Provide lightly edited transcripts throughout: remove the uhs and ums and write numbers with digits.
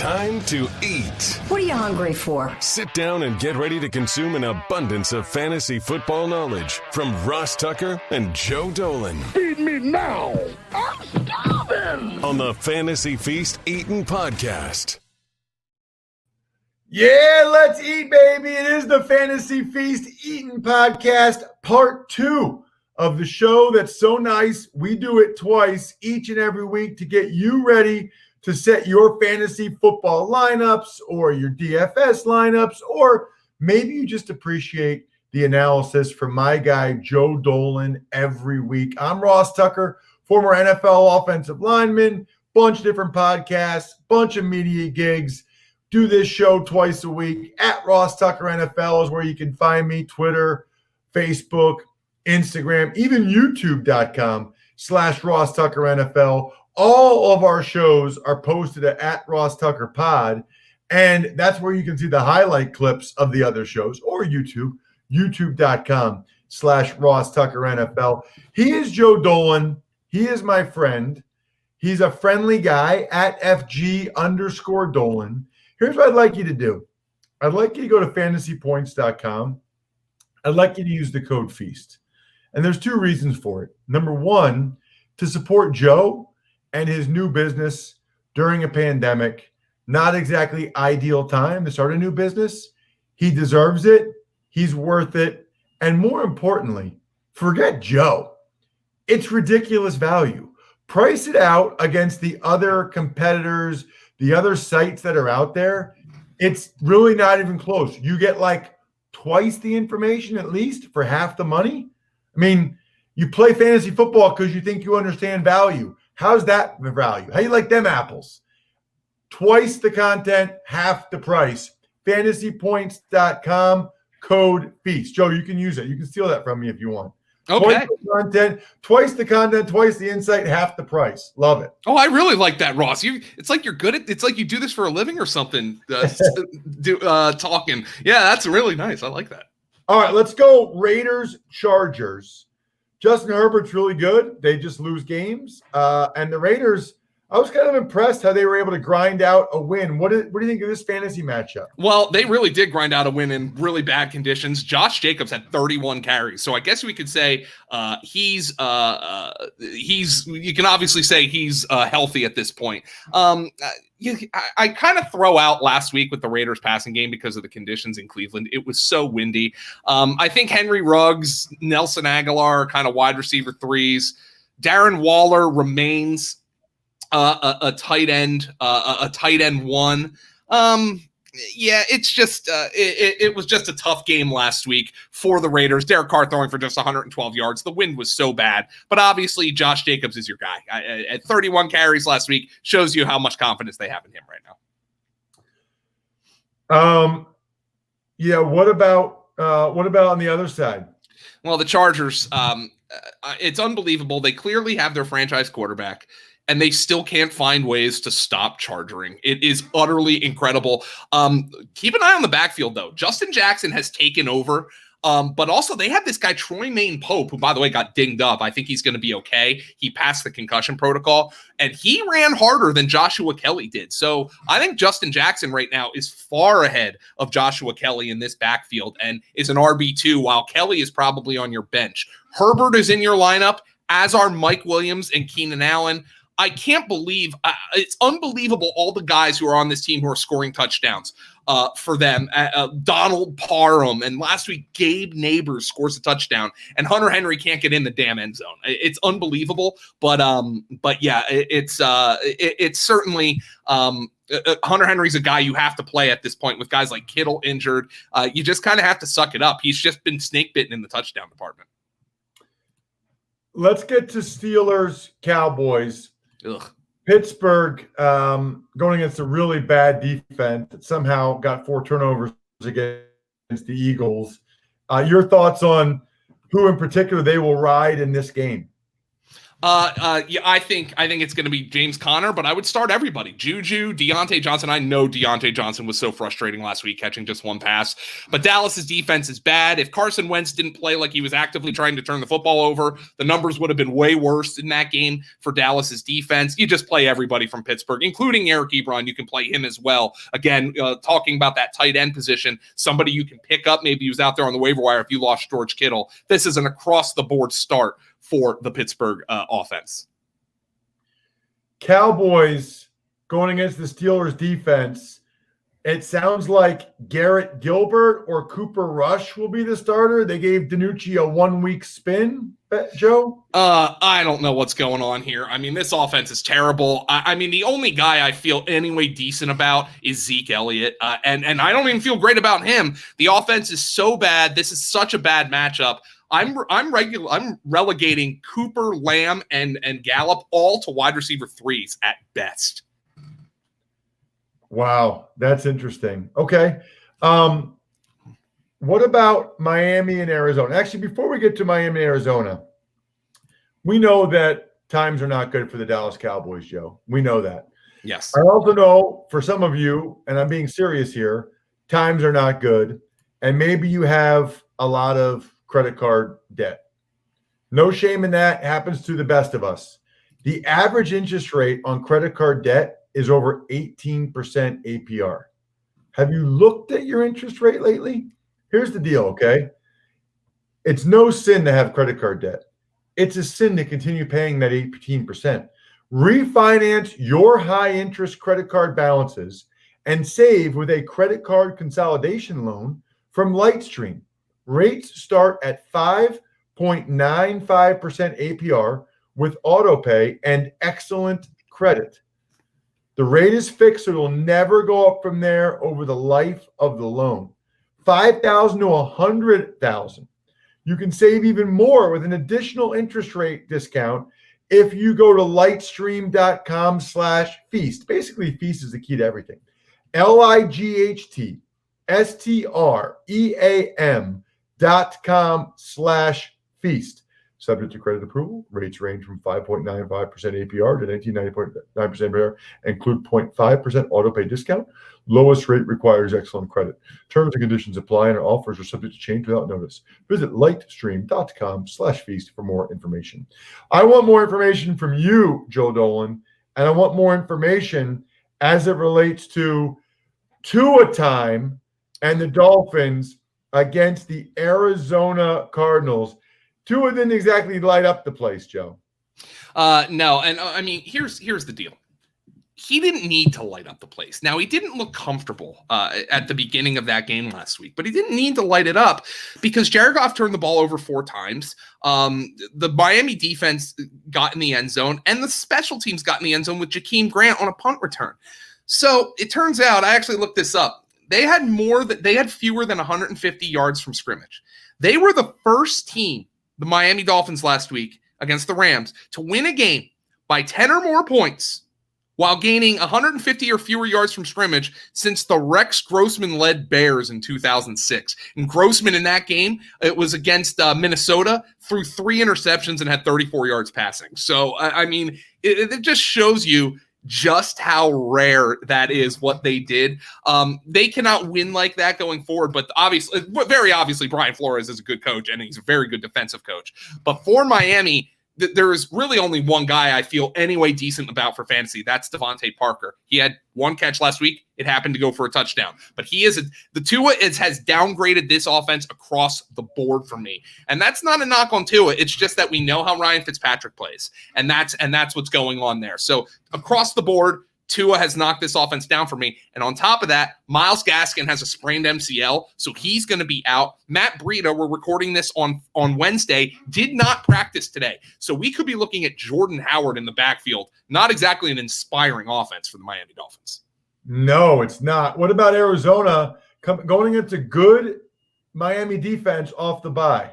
time to eat. What are you hungry for? Sit down and get ready to consume an abundance of fantasy football knowledge from Ross Tucker and Joe Dolan. Feed me now. I'm starving. On the Fantasy Feast Eatin' Podcast. Yeah, let's eat, baby. It is the Fantasy Feast Eatin' Podcast, part 2 of the show that's so nice. We do it twice each and every week to get you ready to set your fantasy football lineups or your DFS lineups, or maybe you just appreciate the analysis from my guy, Joe Dolan, every week. I'm Ross Tucker, former NFL offensive lineman, bunch of different podcasts, bunch of media gigs. Do this show twice a week. At Ross Tucker NFL is where you can find me, Twitter, Facebook, Instagram, even youtube.com/Ross Tucker NFL. All of our shows are posted at Ross Tucker Pod, and that's where you can see the highlight clips of the other shows, or youtube.com/Ross Tucker NFL. He is Joe Dolan. He is my friend. He's a friendly guy at FG_Dolan. Here's what I'd like you to do. I'd like you to go to fantasypoints.com. I'd like you to use the code FEAST. And there's two reasons for it. Number one, to support Joe and his new business during a pandemic. Not exactly ideal time to start a new business. He deserves it. He's worth it. And more importantly, forget Joe. It's ridiculous value. Price it out against the other competitors, the other sites that are out there. It's really not even close. You get like twice the information at least for half the money. I mean, you play fantasy football because you think you understand value. How's that the value? How you like them apples? Twice the content, half the price. Fantasypoints.com, code FEAST. Joe, you can use it. You can steal that from me if you want. Okay. Twice the content, twice the insight, half the price. Love it. Oh, I really like that, Ross. It's like you're good at. It's like you do this for a living or something. Talking. Yeah, that's really nice. I like that. All right, let's go. Raiders, Chargers. Justin Herbert's really good. They just lose games. And the Raiders, I was kind of impressed how they were able to grind out a win. What do you think of this fantasy matchup? Well, they really did grind out a win in really bad conditions. Josh Jacobs had 31 carries. So I guess we could say you can obviously say he's healthy at this point. I kind of throw out last week with the Raiders passing game because of the conditions in Cleveland. It was so windy. I think Henry Ruggs, Nelson Aguilar are kind of wide receiver threes. Darren Waller remains a tight end one. It's just it was just a tough game last week for the Raiders. Derek Carr throwing for just 112 yards. The wind was so bad, but obviously Josh Jacobs is your guy. At 31 carries last week shows you how much confidence they have in him right now. What about on the other side? Well, the Chargers. It's unbelievable. They clearly have their franchise quarterback, and they still can't find ways to stop charging. It is utterly incredible. Keep an eye on the backfield, though. Justin Jackson has taken over, but also they have this guy, Troy Maine Pope, who, by the way, got dinged up. I think he's going to be okay. He passed the concussion protocol, and he ran harder than Joshua Kelly did. So I think Justin Jackson right now is far ahead of Joshua Kelly in this backfield and is an RB2, while Kelly is probably on your bench. Herbert is in your lineup, as are Mike Williams and Keenan Allen. I can't believe it's unbelievable all the guys who are on this team who are scoring touchdowns for them. Donald Parham, and last week Gabe Neighbors scores a touchdown, and Hunter Henry can't get in the damn end zone. It's unbelievable, but yeah, it's certainly Hunter Henry's a guy you have to play at this point with guys like Kittle injured. You just kind of have to suck it up. He's just been snake bitten in the touchdown department. Let's get to Steelers, Cowboys. Ugh. Pittsburgh going against a really bad defense that somehow got 4 turnovers against the Eagles. Your thoughts on who in particular they will ride in this game? Yeah, I think it's going to be James Conner, but I would start everybody. Juju, Deontay Johnson. I know Deontay Johnson was so frustrating last week, catching just one pass. But Dallas's defense is bad. If Carson Wentz didn't play like he was actively trying to turn the football over, the numbers would have been way worse in that game for Dallas's defense. You just play everybody from Pittsburgh, including Eric Ebron. You can play him as well. Again, talking about that tight end position, somebody you can pick up. Maybe he was out there on the waiver wire if you lost George Kittle. This is an across-the-board start for the Pittsburgh offense. Cowboys going against the Steelers defense. It sounds like Garrett Gilbert or Cooper Rush will be the starter. They gave DiNucci a 1-week spin, Joe? I don't know what's going on here. I mean, this offense is terrible. I mean, the only guy I feel anyway decent about is Zeke Elliott. And I don't even feel great about him. The offense is so bad. This is such a bad matchup. I'm relegating Cooper, Lamb, and Gallup all to wide receiver 3s at best. Wow, that's interesting. Okay. What about Miami and Arizona? Actually, before we get to Miami and Arizona, we know that times are not good for the Dallas Cowboys, Joe. We know that. Yes. I also know for some of you, and I'm being serious here, times are not good. And maybe you have a lot of credit card debt. No shame in that. It happens to the best of us. The average interest rate on credit card debt is over 18% APR. Have you looked at your interest rate lately? Here's the deal, okay? It's no sin to have credit card debt. It's a sin to continue paying that 18%. Refinance your high interest credit card balances and save with a credit card consolidation loan from Lightstream. Rates start at 5.95% APR with auto pay and excellent credit. The rate is fixed, so it will never go up from there over the life of the loan. $5,000 to $100,000. You can save even more with an additional interest rate discount if you go to lightstream.com/feast. Basically, feast is the key to everything. lightstream.com/feast. Subject to credit approval. Rates range from 5.95% APR to 19.9% APR, include 0.5% auto pay discount. Lowest rate requires excellent credit. Terms and conditions apply, and our offers are subject to change without notice. Visit lightstream.com/feast for more information. I want more information from you, Joe Dolan, and I want more information as it relates to Tua time and the Dolphins against the Arizona Cardinals. Tua didn't exactly light up the place, Joe. No, and I mean, here's the deal. He didn't need to light up the place. Now, he didn't look comfortable at the beginning of that game last week, but he didn't need to light it up because Jared Goff turned the ball over 4 times. The Miami defense got in the end zone, and the special teams got in the end zone with Jakeem Grant on a punt return. So it turns out, I actually looked this up. They had fewer than 150 yards from scrimmage. They were the first team, the Miami Dolphins last week against the Rams, to win a game by 10 or more points while gaining 150 or fewer yards from scrimmage since the Rex Grossman-led Bears in 2006. And Grossman in that game, it was against Minnesota, threw 3 interceptions and had 34 yards passing. So, I mean, it just shows you just how rare that is what they did. They cannot win like that going forward, but very obviously, Brian Flores is a good coach and he's a very good defensive coach. But for Miami, there is really only one guy I feel anyway decent about for fantasy. That's Devontae Parker. He had 1 catch last week. It happened to go for a touchdown. But the Tua has downgraded this offense across the board for me. And that's not a knock on Tua. It's just that we know how Ryan Fitzpatrick plays. And that's what's going on there. So across the board, Tua has knocked this offense down for me. And on top of that, Myles Gaskin has a sprained MCL, so he's going to be out. Matt Breida, we're recording this on Wednesday, did not practice today. So we could be looking at Jordan Howard in the backfield. Not exactly an inspiring offense for the Miami Dolphins. No, it's not. What about Arizona going into good Miami defense off the bye?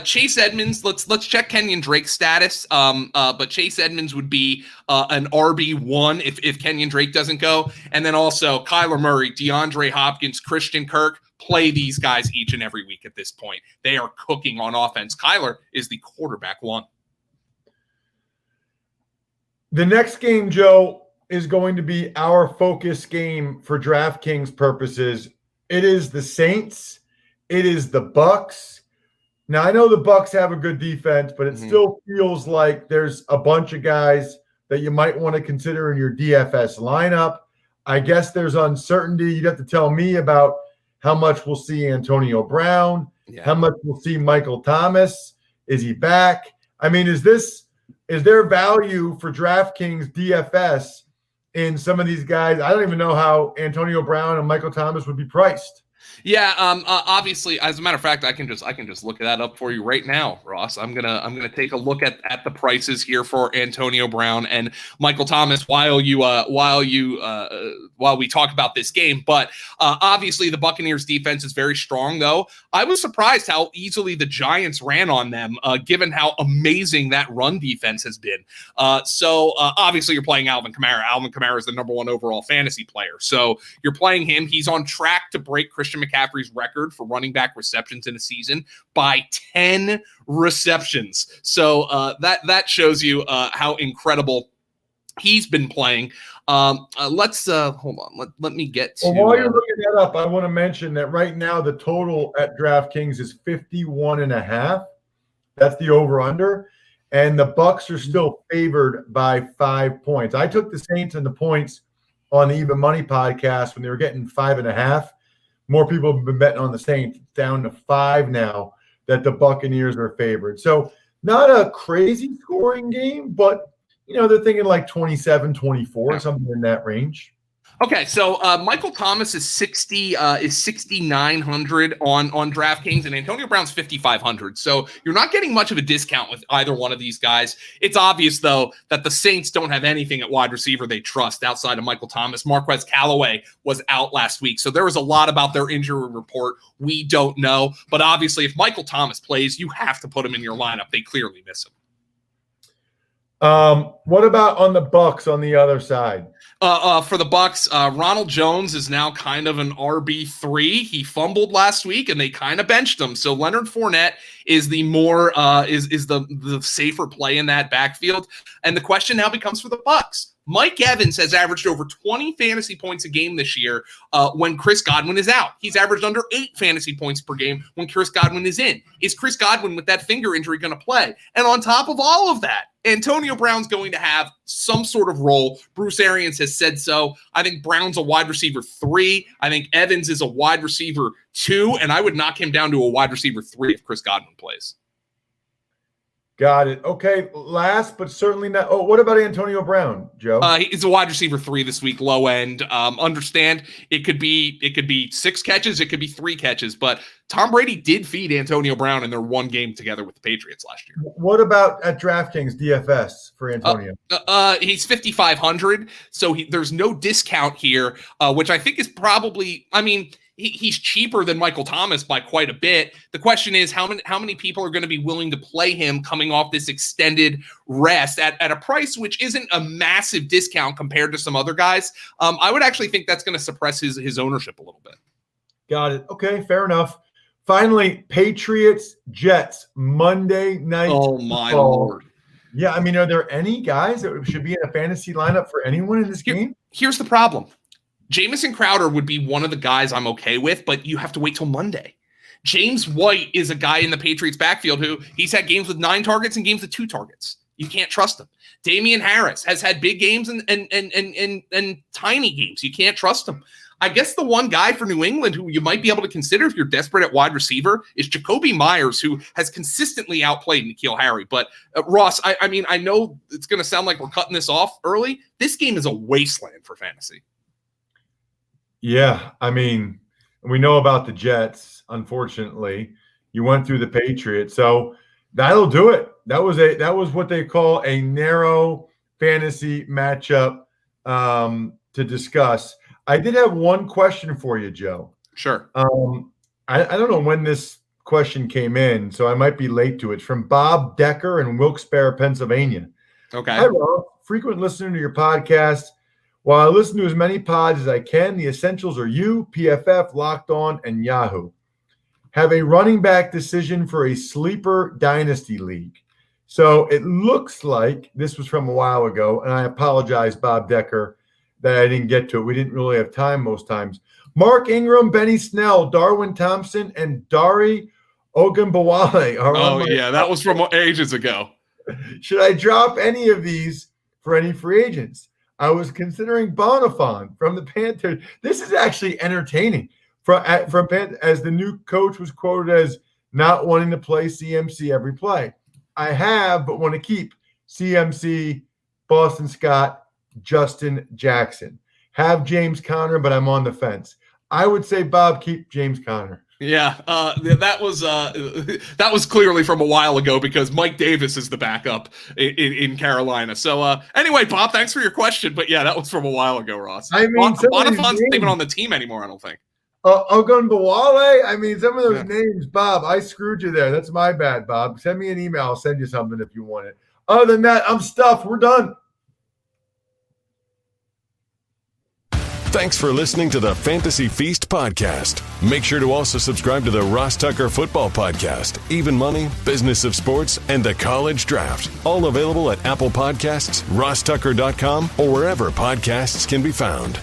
Chase Edmonds, let's check Kenyon Drake's status. But Chase Edmonds would be an RB1 if Kenyon Drake doesn't go. And then also Kyler Murray, DeAndre Hopkins, Christian Kirk, play these guys each and every week at this point. They are cooking on offense. Kyler is the quarterback 1. The next game, Joe, is going to be our focus game for DraftKings purposes. It is the Saints. It is the Bucks. Now, I know the Bucks have a good defense, but it still feels like there's a bunch of guys that you might want to consider in your DFS lineup. I guess there's uncertainty. You'd have to tell me about how much we'll see Antonio Brown, how much we'll see Michael Thomas. Is he back? I mean, is there value for DraftKings DFS in some of these guys? I don't even know how Antonio Brown and Michael Thomas would be priced. Yeah, obviously, as a matter of fact, I can just look that up for you right now, Ross. I'm gonna take a look at the prices here for Antonio Brown and Michael Thomas while we talk about this game. But obviously, the Buccaneers defense is very strong, though. I was surprised how easily the Giants ran on them, given how amazing that run defense has been. So obviously, you're playing Alvin Kamara. Alvin Kamara is the number 1 overall fantasy player, so you're playing him. He's on track to break Christian McCaffrey's record for running back receptions in a season by 10 receptions. So that shows you how incredible he's been playing. Let's hold on. Let me get to. Well, while you're looking that up, I want to mention that right now the total at DraftKings is 51.5. That's the over/under, and the Bucks are still favored by 5 points. I took the Saints and the points on the Even Money podcast when they were getting 5.5. More people have been betting on the Saints. It's down to 5 now that the Buccaneers are favored. So not a crazy scoring game, but, they're thinking like 27-24, something in that range. Okay, so Michael Thomas is 6,900 on DraftKings, and Antonio Brown's 5,500. So you're not getting much of a discount with either one of these guys. It's obvious, though, that the Saints don't have anything at wide receiver they trust outside of Michael Thomas. Marquez Callaway was out last week, so there was a lot about their injury report we don't know. But obviously, if Michael Thomas plays, you have to put him in your lineup. They clearly miss him. What about on the Bucks on the other side? For the Bucks, Ronald Jones is now kind of an RB3. He fumbled last week, and they kind of benched him. So Leonard Fournette is the more is the safer play in that backfield. And the question now becomes for the Bucks. Mike Evans has averaged over 20 fantasy points a game this year when Chris Godwin is out. He's averaged under 8 fantasy points per game when Chris Godwin is in. Is Chris Godwin with that finger injury going to play? And on top of all of that, Antonio Brown's going to have some sort of role. Bruce Arians has said so. I think Brown's a wide receiver 3. I think Evans is a wide receiver 2, and I would knock him down to a wide receiver 3 if Chris Godwin plays. Got it. Okay, last but certainly not. Oh, what about Antonio Brown, Joe? He's a wide receiver 3 this week, low end. Understand it could be 6 catches, it could be 3 catches, but Tom Brady did feed Antonio Brown in their one game together with the Patriots last year. What about at DraftKings DFS for Antonio? He's 5,500, so there's no discount here, which I think is probably. I mean, he's cheaper than Michael Thomas by quite a bit. The question is how many people are going to be willing to play him coming off this extended rest at a price which isn't a massive discount compared to some other guys. I would actually think that's going to suppress his ownership a little bit. Got it. Okay, fair enough. Finally, Patriots, Jets, Monday night. Oh, my Lord. Yeah, I mean, are there any guys that should be in a fantasy lineup for anyone in this game? Here's the problem. Jamison Crowder would be one of the guys I'm okay with, but you have to wait till Monday. James White is a guy in the Patriots backfield who he's had games with 9 targets and games with 2 targets. You can't trust him. Damian Harris has had big games and tiny games. You can't trust him. I guess the one guy for New England who you might be able to consider if you're desperate at wide receiver is Jacoby Myers, who has consistently outplayed N'Keal Harry. But Ross, I mean, I know it's going to sound like we're cutting this off early. This game is a wasteland for fantasy. Yeah, I mean, we know about the Jets, unfortunately. You went through the Patriots. So that'll do it. That was what they call a narrow fantasy matchup to discuss. I did have one question for you, Joe. Sure. I don't know when this question came in, so I might be late to it. It's from Bob Decker in Wilkes-Barre, Pennsylvania. Okay. Hi, Rob. Frequent listener to your podcast. While I listen to as many pods as I can, the essentials are you, PFF, Locked On, and Yahoo. Have a running back decision for a sleeper dynasty league. So it looks like this was from a while ago, and I apologize, Bob Decker, that I didn't get to it. We didn't really have time most times. Mark Ingram, Benny Snell, Darwin Thompson, and Dari Ogunbowale are on my that was from ages ago. Should I drop any of these for any free agents? I was considering Bonifant from the Panthers. This is actually entertaining. As the new coach was quoted as not wanting to play CMC every play. I have, but want to keep CMC, Boston Scott, Justin Jackson. Have James Conner, but I'm on the fence. I would say, Bob, keep James Conner. Yeah, that was clearly from a while ago because Mike Davis is the backup in Carolina. So anyway, Bob, thanks for your question. But yeah, that was from a while ago, Ross. I mean, Bonifant's not even on the team anymore, I don't think. Ogunbowale? I mean, some of those names, Bob, I screwed you there. That's my bad, Bob. Send me an email. I'll send you something if you want it. Other than that, I'm stuffed. We're done. Thanks for listening to the Fantasy Feast podcast. Make sure to also subscribe to the Ross Tucker Football Podcast, Even Money, Business of Sports, and the College Draft. All available at Apple Podcasts, rosstucker.com, or wherever podcasts can be found.